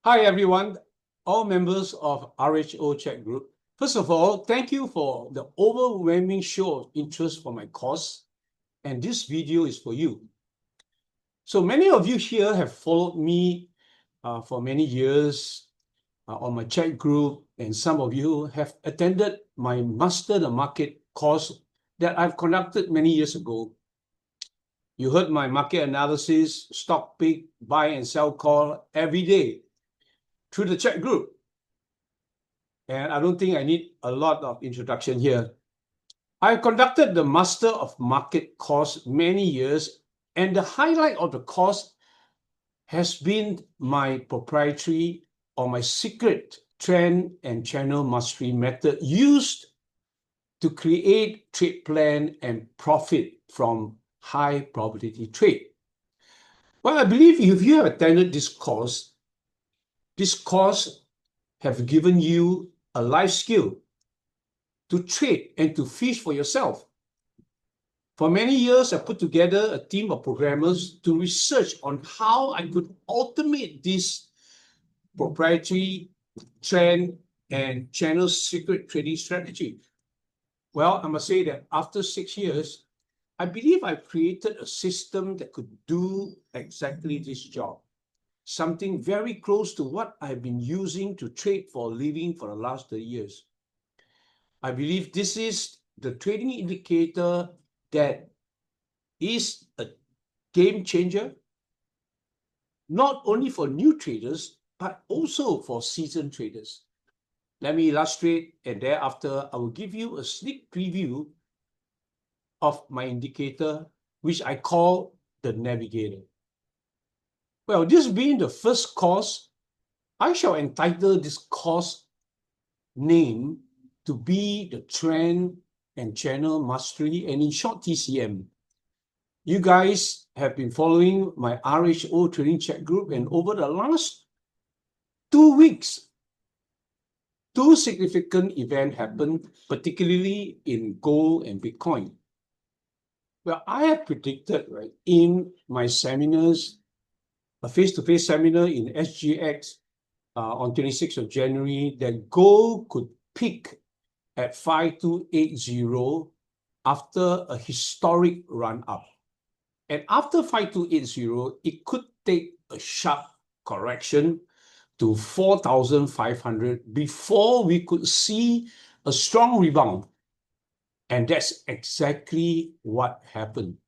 Hi, everyone, all members of RHO chat group. First of all, thank you for the overwhelming show of interest for my course, and this video is for you. So many of you here have followed me for many years on my chat group, and some of you have attended my Master the Market course that I've conducted many years ago. You heard my market analysis, stock pick, buy and sell call every day through the chat group. And I don't think I need a lot of introduction here. I conducted the Master of Market course many years, and the highlight of the course has been my proprietary or my secret trend and channel mastery method used to create trade plan and profit from high probability trade. Well, I believe if you have attended this course have given you a life skill to trade and to fish for yourself. For many years, I put together a team of programmers to research on how I could automate this proprietary trend and channel secret trading strategy. Well, I must say that after 6 years, I believe I've created a system that could do exactly this job. Something very close to what I've been using to trade for a living for the last 30 years. I believe this is the trading indicator that is a game changer, not only for new traders, but also for seasoned traders. Let me illustrate, and thereafter, I will give you a sneak preview of my indicator, which I call the Navigator. Well, this being the first course, I shall entitle this course name to be the Trend and Channel Mastery, and in short, TCM. You guys have been following my RHO trading chat group, and over the last 2 weeks, 2 significant events happened, particularly in gold and Bitcoin. Well, I have predicted, right, in my seminars, a face-to-face seminar in SGX on 26th of January, that gold could peak at 5280 after a historic run-up. And after 5280, it could take a sharp correction to 4,500 before we could see a strong rebound. And that's exactly what happened.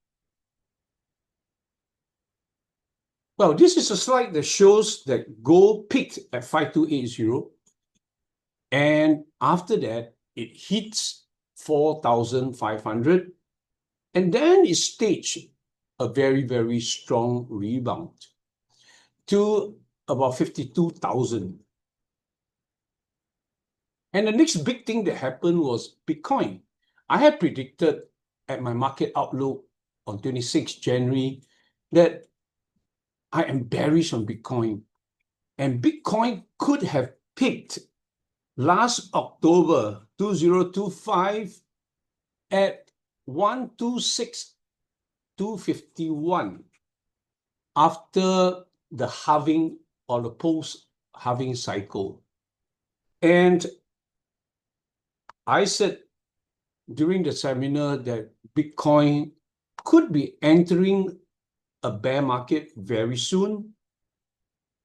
Well, this is a slide that shows that gold peaked at 5280, and after that, it hits 4,500, and then it staged a very, very strong rebound to about 52,000. And the next big thing that happened was Bitcoin. I had predicted at my market outlook on 26th January that I am bearish on Bitcoin, and Bitcoin could have peaked last October 2025 at 126,251 after the halving or the post-halving cycle. And I said during the seminar that Bitcoin could be entering a bear market very soon.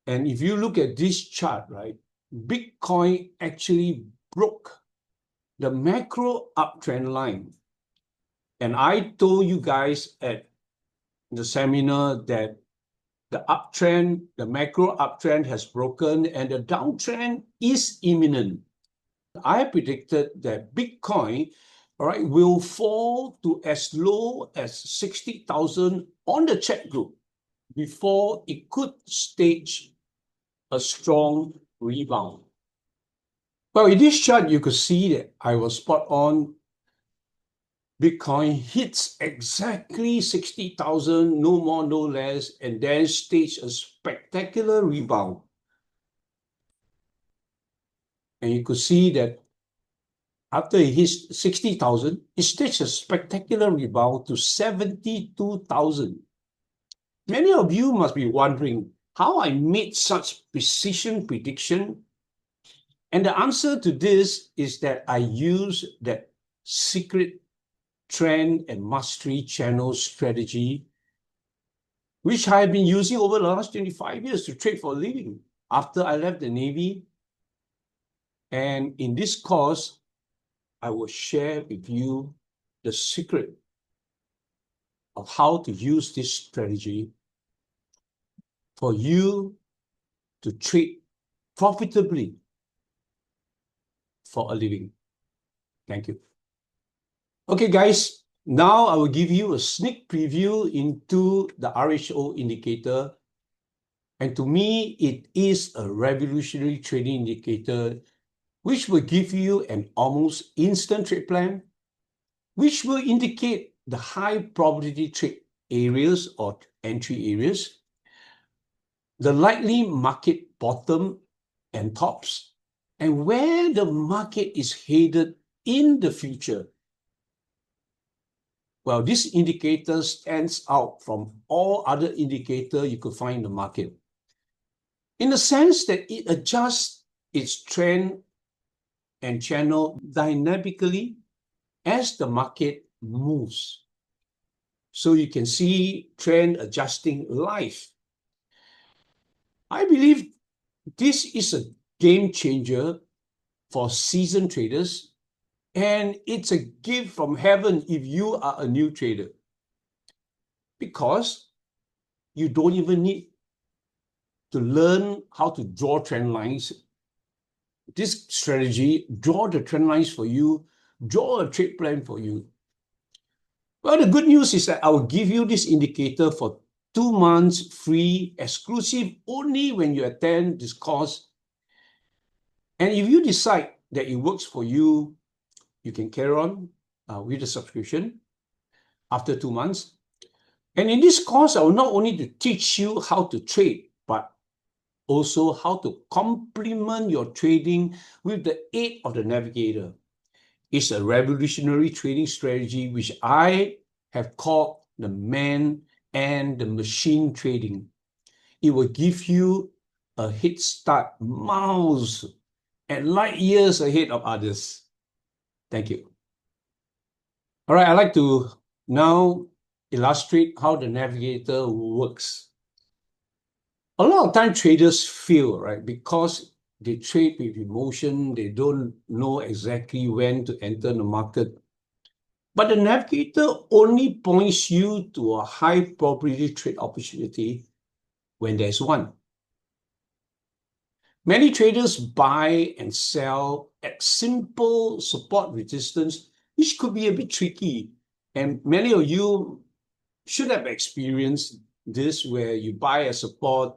And if you look at this chart, right, Bitcoin actually broke the macro uptrend line. And I told you guys at the seminar that the uptrend, the macro uptrend has broken and the downtrend is imminent. I predicted that Bitcoin, all right, will fall to as low as 60,000 on the chat group before it could stage a strong rebound. Well, in this chart, you could see that I was spot on. Bitcoin hits exactly 60,000, no more, no less, and then staged a spectacular rebound. And you could see that after it hits 60,000, it staged a spectacular rebound to 72,000. Many of you must be wondering, how I made such precision prediction. And the answer to this is that I use that secret trend and mastery channel strategy, which I have been using over the last 25 years to trade for a living after I left the Navy. And in this course, I will share with you the secret of how to use this strategy for you to trade profitably for a living. Thank you. Okay, guys, now I will give you a sneak preview into the RHO indicator. And to me, it is a revolutionary trading indicator which will give you an almost instant trade plan, which will indicate the high probability trade areas or entry areas, the likely market bottom and tops, and where the market is headed in the future. Well, this indicator stands out from all other indicators you could find in the market, in the sense that it adjusts its trend and channel dynamically as the market moves. So you can see trend adjusting live. I believe this is a game changer for seasoned traders, and it's a gift from heaven if you are a new trader, because you don't even need to learn how to draw trend lines. This strategy draw the trend lines for you, draw a trade plan for you. Well, the good news is that I will give you this indicator for 2 months free, exclusive, only when you attend this course. And if you decide that it works for you, you can carry on with the subscription after 2 months. And in this course, I will not only to teach you how to trade, but also how to complement your trading with the aid of the Navigator. It's a revolutionary trading strategy which I have called the man and the machine trading. It will give you a head start, miles and light years ahead of others. Thank you. All right, I'd like to now illustrate how the Navigator works. A lot of time traders fail, right? Because they trade with emotion, they don't know exactly when to enter the market. But the Navigator only points you to a high probability trade opportunity when there's one. Many traders buy and sell at simple support resistance, which could be a bit tricky. And many of you should have experienced this, where you buy a support,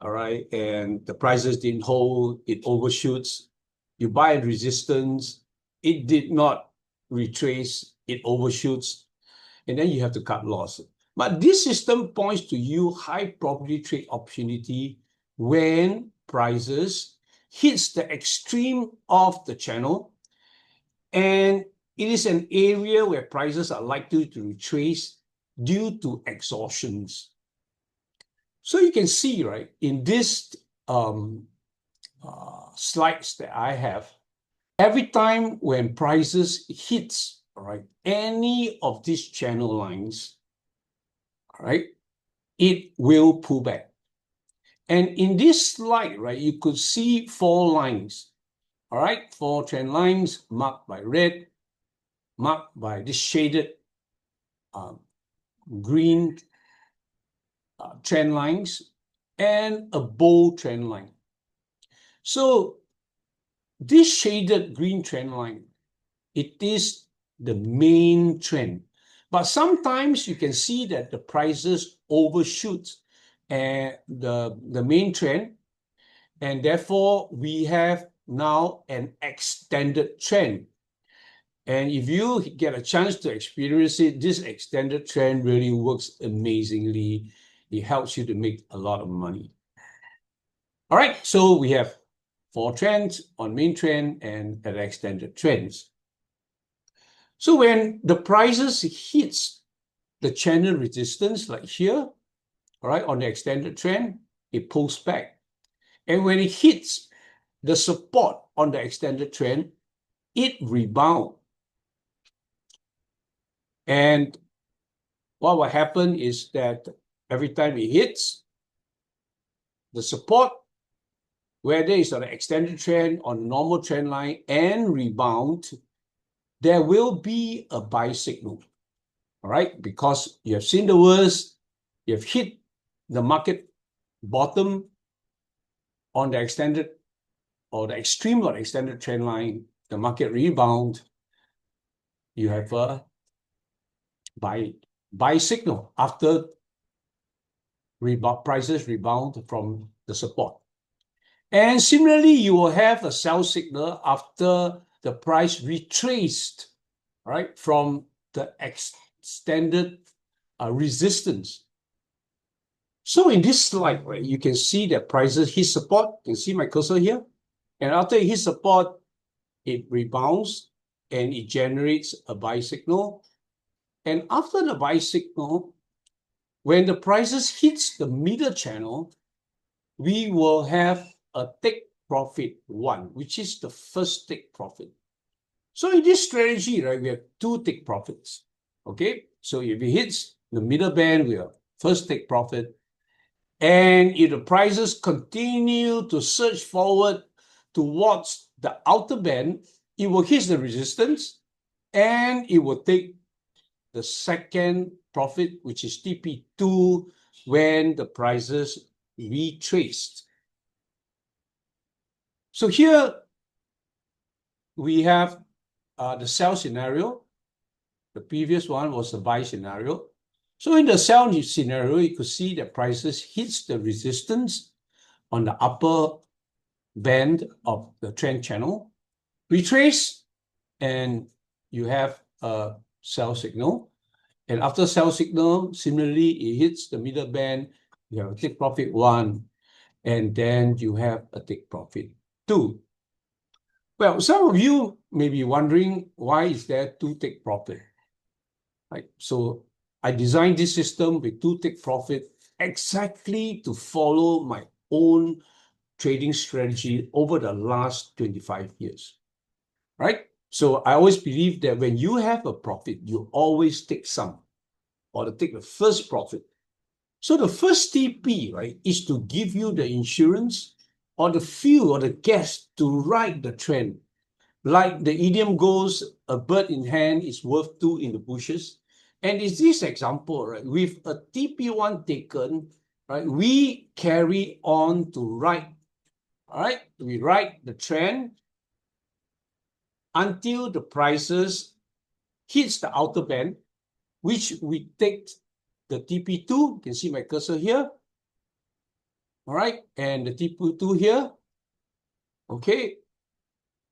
all right, and the prices didn't hold, it overshoots. You buy a resistance, it did not retrace, it overshoots, and then you have to cut loss. But this system points to you high probability trade opportunity when prices hits the extreme of the channel, and it is an area where prices are likely to retrace due to exhaustions. So you can see, right, in this slides that I have, every time when prices hits, all right, any of these channel lines, all right, it will pull back. And in this slide, right, you could see 4 lines, all right, 4 trend lines marked by red, marked by this shaded green trend lines, and a bold trend line. So this shaded green trend line, it is the main trend. But sometimes you can see that the prices overshoot the main trend, and therefore we have now an extended trend. And if you get a chance to experience it, this extended trend really works amazingly. It helps you to make a lot of money. All right, so we have 4 trends on main trend and at extended trends. So when the prices hits the channel resistance, like here, all right, on the extended trend, it pulls back. And when it hits the support on the extended trend, it rebounds. And what will happen is that every time it hits the support, whether it's on the extended trend, on the normal trend line, and rebound, there will be a buy signal. All right, because you have seen the worst, you have hit the market bottom on the extended or the extreme or extended trend line, the market rebound, you have a buy signal after prices rebound from the support. And similarly, you will have a sell signal after the price retraced, right, from the extended resistance. So in this slide, right, you can see that prices hit support. You can see my cursor here. And after it hits support, it rebounds and it generates a buy signal. And after the buy signal, when the prices hits the middle channel, we will have a take profit 1, which is the first take profit. So in this strategy, right, we have 2 take profits. Okay, so if it hits the middle band, we have first take profit. And if the prices continue to surge forward towards the outer band, it will hit the resistance and it will take the second profit, which is TP2, when the prices retraced. So here we have the sell scenario. The previous one was the buy scenario. So in the sell scenario, you could see that prices hits the resistance on the upper band of the trend channel, retrace, and you have a sell signal. And after sell signal, similarly, it hits the middle band, you have a take profit 1, and then you have a take profit 2. Well, some of you may be wondering, why is there 2 take profit? Right? So I designed this system with 2 take profit exactly to follow my own trading strategy over the last 25 years, right? So I always believe that when you have a profit, you always take some, or to take the first profit. So the first TP, right, is to give you the insurance or the fuel or the gas to ride the trend. Like the idiom goes, a bird in hand is worth 2 in the bushes. And it's this example, right, with a TP1 taken, right, we carry on to ride. All right, we ride the trend until the prices hits the outer band, which we take the TP2. You can see my cursor here. All right, and the TP2 here. Okay,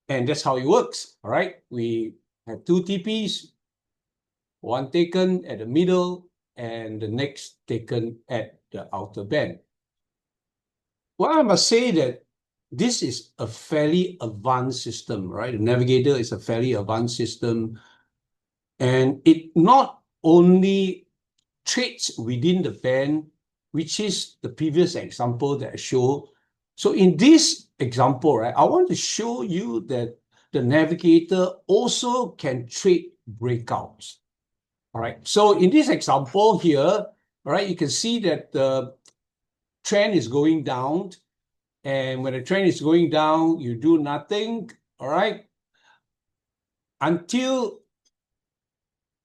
and that's how it works. All right, we have 2 TPs, one taken at the middle and the next taken at the outer band. Well, I must say that this is a fairly advanced system, right? The Navigator is a fairly advanced system, and it not only trades within the band, which is the previous example that I showed. So in this example, right, I want to show you that the Navigator also can trade breakouts. All right, so in this example here, all right, you can see that the trend is going down. And when the trend is going down, you do nothing, all right, until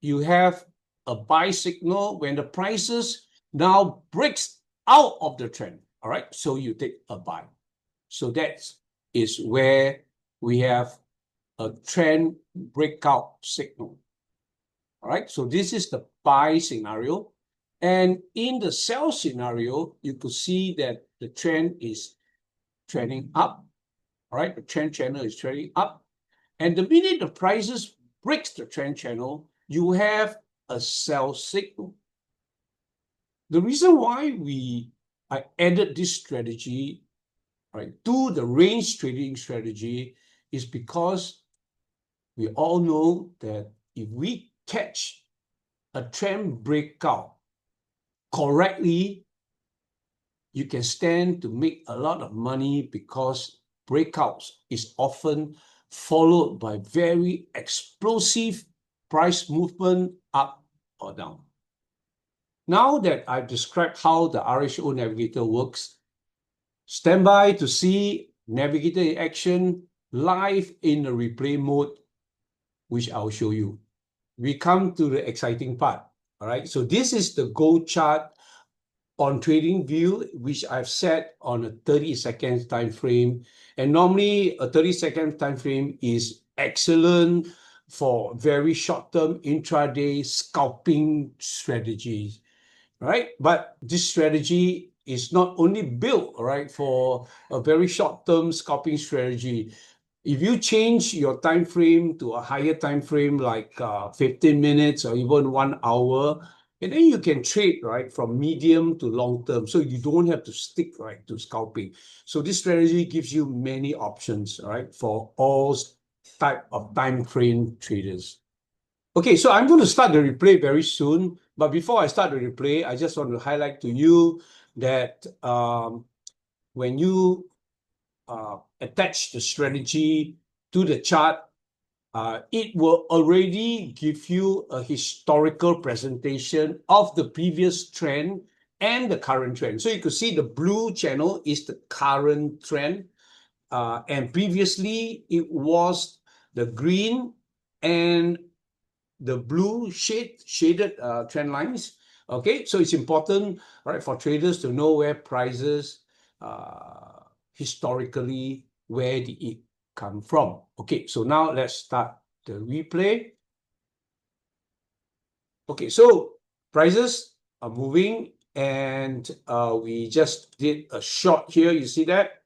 you have a buy signal when the prices now breaks out of the trend, all right? So you take a buy. So that is where we have a trend breakout signal, all right? So this is the buy scenario. And in the sell scenario, you could see that the trend is trending up, all right? The trend channel is trending up. And the minute the prices breaks the trend channel, you have a sell signal. The reason why I added this strategy, right, to the range trading strategy is because we all know that if we catch a trend breakout correctly, you can stand to make a lot of money because breakouts is often followed by very explosive price movement up or down. Now that I've described how the RHO Navigator works, stand by to see Navigator in action live in the replay mode, which I'll show you. We come to the exciting part. All right, so this is the gold chart on TradingView, which I've set on a 30-second time frame. And normally a 30-second time frame is excellent for very short-term intraday scalping strategies, right? But this strategy is not only built, right, for a very short-term scalping strategy. If you change your time frame to a higher time frame, like 15 minutes or even 1 hour, and then you can trade, right, from medium to long term. So you don't have to stick, right, to scalping. So this strategy gives you many options, right, for all type of time frame traders. Okay, so I'm going to start the replay very soon. But before I start the replay, I just want to highlight to you that when you attach the strategy to the chart, it will already give you a historical presentation of the previous trend and the current trend. So you could see the blue channel is the current trend, and previously it was the green and the blue shaded trend lines. Okay, so it's important, right, for traders to know where prices historically, where did it come from. Okay, so now let's start the replay. Okay, so prices are moving, and we just did a short here. You see that?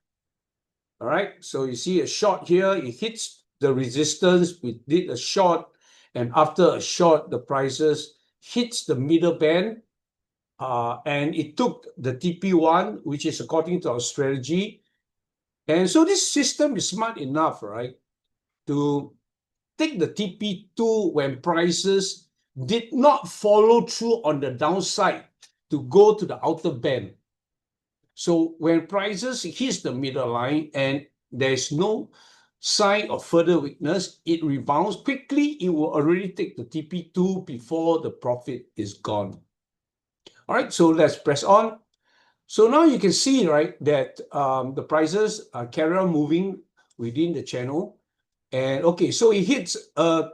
All right, so you see a short here, it hits the resistance. We did a short, and after a short, the prices hits the middle band, and it took the TP1, which is according to our strategy. And so this system is smart enough, right, to take the TP2 when prices did not follow through on the downside to go to the outer band. So when prices hits the middle line and there's no sign of further weakness, it rebounds quickly. It will already take the TP2 before the profit is gone. All right, so let's press on. So now you can see, right, that the prices carry on moving within the channel. And okay, so it hits a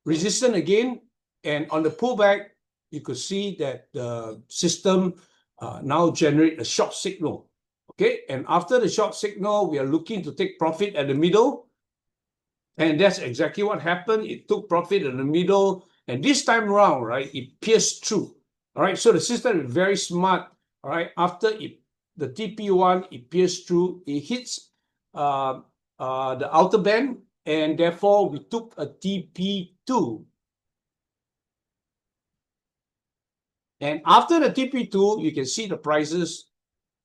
resistance again. And on the pullback, you could see that the system now generate a short signal. Okay, and after the short signal, we are looking to take profit at the middle. And that's exactly what happened. It took profit in the middle. And this time around, right, it pierced through. All right, so the system is very smart. All right, after the TP1, it pierced through, it hits the outer band, and therefore we took a TP2. And after the TP2, you can see the prices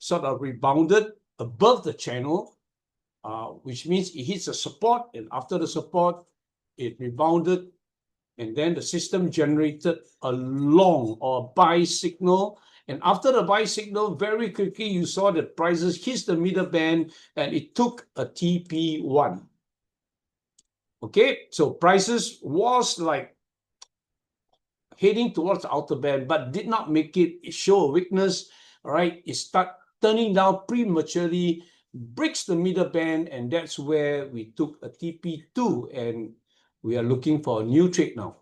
sort of rebounded above the channel, which means it hits a support, and after the support, it rebounded, and then the system generated a long or buy signal. And after the buy signal, very quickly, you saw that prices hit the middle band, and it took a TP1. Okay, so prices was like heading towards the outer band, but did not make it show a weakness. All right, it start turning down prematurely, breaks the middle band, and that's where we took a TP2, and we are looking for a new trade now.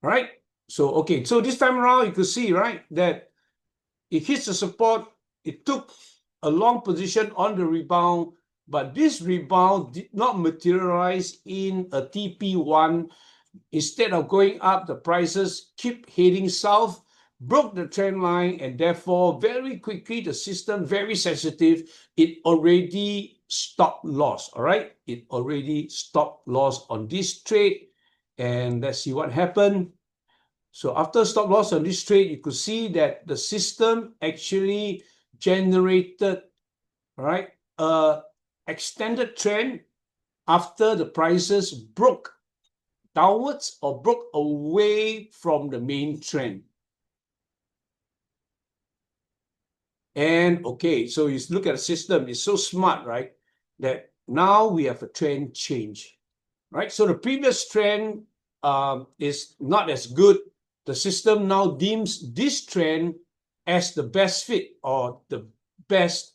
All right, so okay, so this time around, you could see, right, that it hits the support. It took a long position on the rebound, but this rebound did not materialize in a TP1. Instead of going up, the prices keep heading south, broke the trend line, and therefore very quickly the system, very sensitive, it already stopped loss. All right, it already stopped loss on this trade, and let's see what happened. So after stop loss on this trade, you could see that the system actually generated, all right, a extended trend after the prices broke downwards or broke away from the main trend. And okay, so you look at the system, it's so smart, right? That now we have a trend change, right? So the previous trend is not as good. The system now deems this trend as the best fit or the best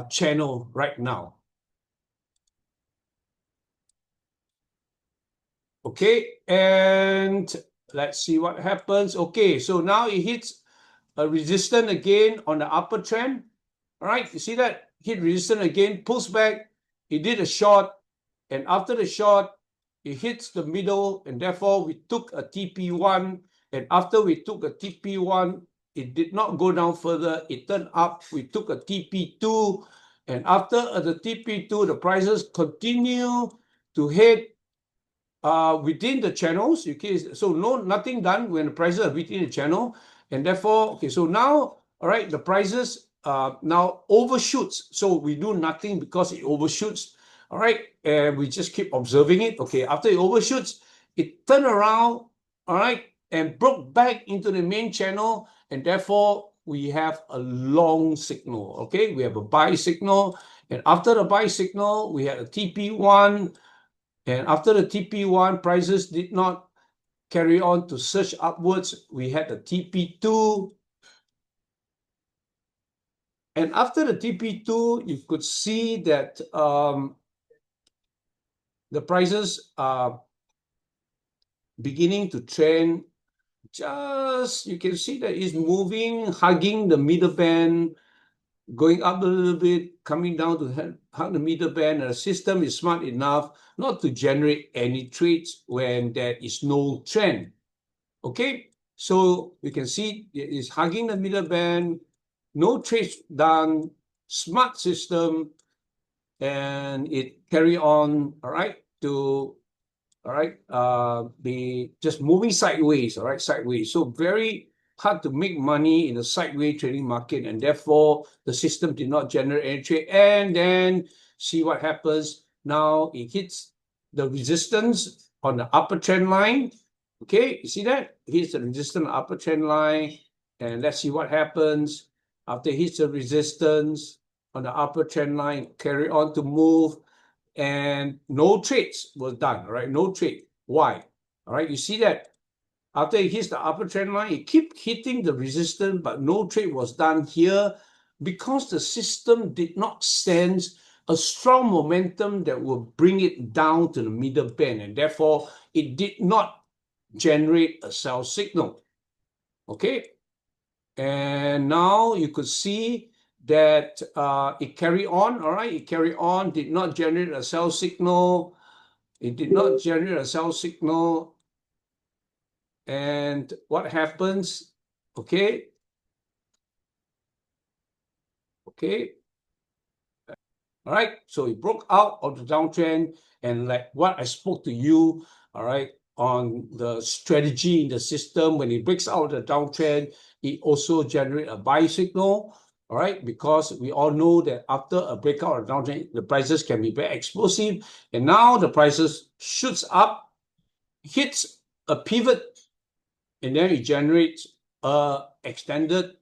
channel right now. Okay, and let's see what happens. Okay, so now it hits a resistance again on the upper trend. All right, you see that? Hit resistance again, pulls back. It did a short, and after the short, it hits the middle, and therefore we took a TP1. And after we took a TP1, it did not go down further. It turned up. We took a TP2, and after the TP2, the prices continue to head within the channels. Okay, so nothing done when the prices are within the channel, and therefore, okay, so now, all right, the prices now overshoots. So we do nothing because it overshoots. All right, and we just keep observing it. Okay, after it overshoots, it turned around, all right, and broke back into the main channel, and therefore we have a long signal. Okay, we have a buy signal, and after the buy signal, we had a TP1. And after the TP1, prices did not carry on to surge upwards. We had the TP2. And after the TP2, you could see that the prices are beginning to trend. Just, you can see that it's moving, hugging the middle band, going up a little bit, coming down to hug the middle band. And the system is smart enough not to generate any trades when there is no trend. Okay, so you can see it is hugging the middle band, no trades done, smart system, and it carry on, all right, to, all right, be just moving sideways, all right, sideways. So very hard to make money in the sideways trading market, and therefore the system did not generate any trade. And then see what happens. Now it hits the resistance on the upper trend line. Okay, you see that? Hits the resistance upper trend line, and let's see what happens. After it hits the resistance on the upper trend line, carry on to move, and no trades was done, all right? No trade. Why? All right, you see that? After it hits the upper trend line, it keep hitting the resistance, but no trade was done here because the system did not sense a strong momentum that will bring it down to the middle band, and therefore it did not generate a sell signal. Okay, and now you could see that it carry on. All right, it carry on, did not generate a sell signal. It did not generate a sell signal. And what happens? Okay, okay, all right, so it broke out of the downtrend, and like what I spoke to you, all right, on the strategy in the system, when it breaks out of the downtrend, it also generates a buy signal, all right, because we all know that after a breakout of the downtrend, the prices can be very explosive, and now the prices shoots up, hits a pivot, and then it generates a extended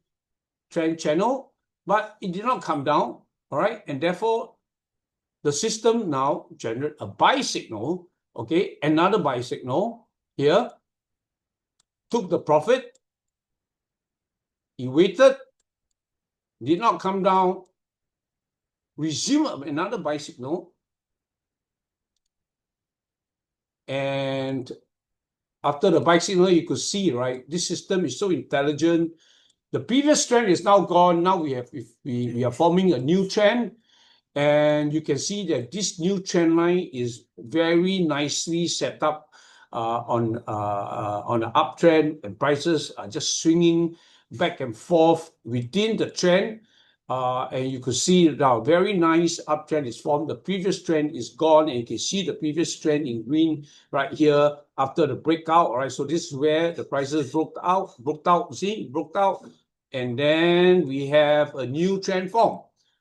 trend channel, but it did not come down, all right, and therefore the system now generate a buy signal. Okay, another buy signal here, took the profit, he waited, did not come down, resume another buy signal, and after the buy signal, you could see, right, this system is so intelligent. The previous trend is now gone. Now we are forming a new trend. And you can see that this new trend line is very nicely set up on an uptrend, and prices are just swinging back and forth within the trend. And you could see now very nice uptrend is formed. The previous trend is gone, and you can see the previous trend in green right here after the breakout. All right, so this is where the prices broke out, see, broke out, and then we have a new trend form.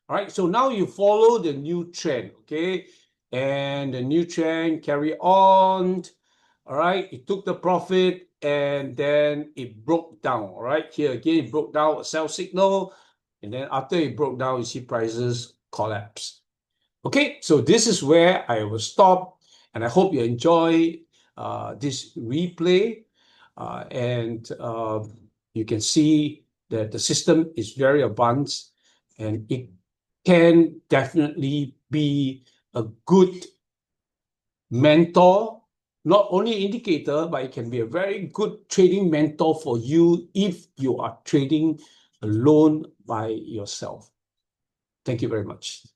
All right, so now you follow the new trend, okay? And the new trend carry on. All right, it took the profit and then it broke down. All right, here again, it broke down a sell signal. And then after it broke down, you see prices collapse. Okay, so this is where I will stop, and I hope you enjoy this replay. And you can see that the system is very advanced, and it can definitely be a good mentor, not only indicator, but it can be a very good trading mentor for you if you are trading alone by yourself. Thank you very much.